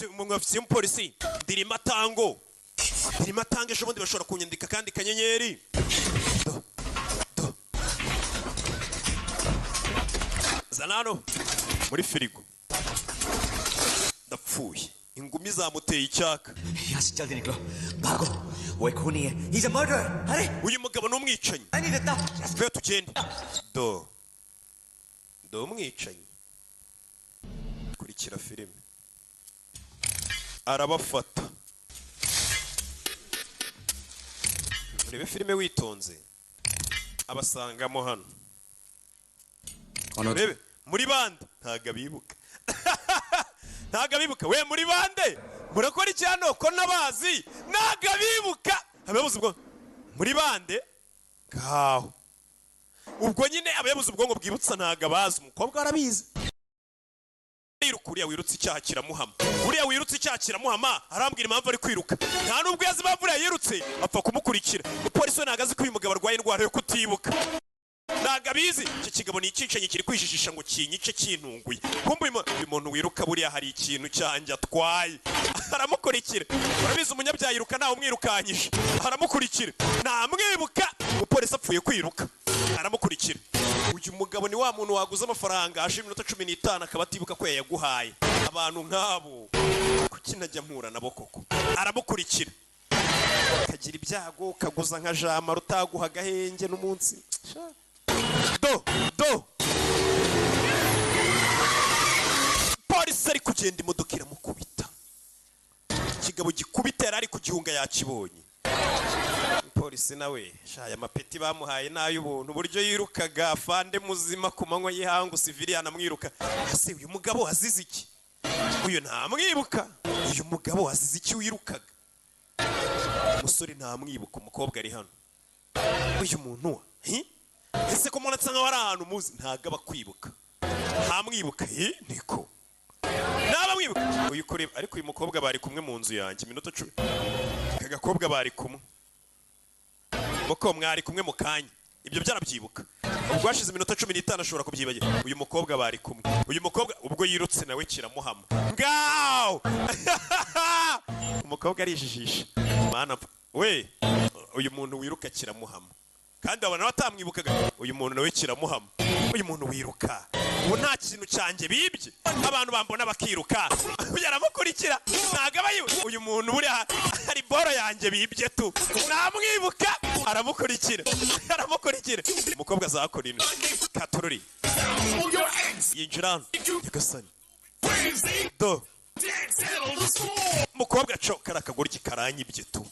umwafisi w'umupolisi ndirima tango ejo bundi bashobora kunyandika kandi kanyenyeri zanano muri firigo ndapfuye ingumi zamuteye icyaka यहां से चल दे निकलो भागो वो एक खूनी है ही इज अ मर्डरर अरे uyu mugabo n'umwicanyi I need it now twe tugende do umwicanyi kurikira filime arabafata urebe filime witonze abasangamo hano urebe muri bande ntaga bibuka we muri bande murakora iki hano ko nabazi ntaga bibuka abayobozi ubwo muri bande gaho ubwo nyine abayobozi ubwongo bwibutsa ntaga bazi umukobwa arabizi kuriya wirutse icyaha kiramuhama uriya wirutse icyaha kiramuhama arambwira impamvu ari kwiruka nta nubwo yazi impamvu yirutse apfa kumukurikira umupolisi we ntago azi ko uyu mugabo arwaye indwara yo kutibuka ntago abizi icyo kigabo ni icyicanyi kiri kwijijisha ngo kinyice kintunguye kumbe uyu muntu wiruka buriya hari ikintu cyanjye atwaye aramukurikira urabizi umunyabyaha yiruka ntawe umwirukanyije aramukurikira ntamwibuka umupolisi apfuye kwiruka aramukurikira uyu mugabo ni wa muntu waguze amafaranga aje iminota 15 akaba atibuka ko yaguhaye abantu nk'abo kuki najya mpura nabo koko aramukurikira kagira ibyago kaguza nka jama rutaguha gahenge n'umunsi do polisi ari kugenda imodoka iramukubita ikigabo gikubita yari ari kugihunga yakibonye polisi nawe shaya mapeti bamuhaye n'ay'ubuntu uburyo yirukaga afande muzima ku manywa y'ihangu civilian amwiruka ase uyu mugabo azize iki uyu ntamwibuka uyu mugabo azize iki wirukaga umusore ntamwibuka umukobwa ari hano uyu muntu ese ko mwana tsanga wari ahantu muzi ntaga bakwibuka ntamwibuka niko naba mwibuka uyu kure ariko uyu mukobwa bari kumwe mu nzu yanjye iminota 10 kagakobwa bari kumwe muko mwari kumwe mu kanya ibyo byarabyibuka ubwo hashize iminota 15 ashobora kubyibagira uyu mukobwa bari kumwe uyu mukobwa ubwo yirutse nawe kiramuhama ngaw umukobwa arijijisha mana we uyu muntu wiruka kiramuhama kandi abana batamwibukaga uyu muntu nawe kiramuhama uyu muntu wiruka ubu nta kintu cyanjye bibye abantu bambona bakiruka yaramukurikira ntago abayiwe uyu muntu buri hari boro yanjye bibye tu namwibuka aramukurikira umukobwa azakora ino katururi yinjira nyagasani do umukobwa cokara akaguru kikaranyibye tu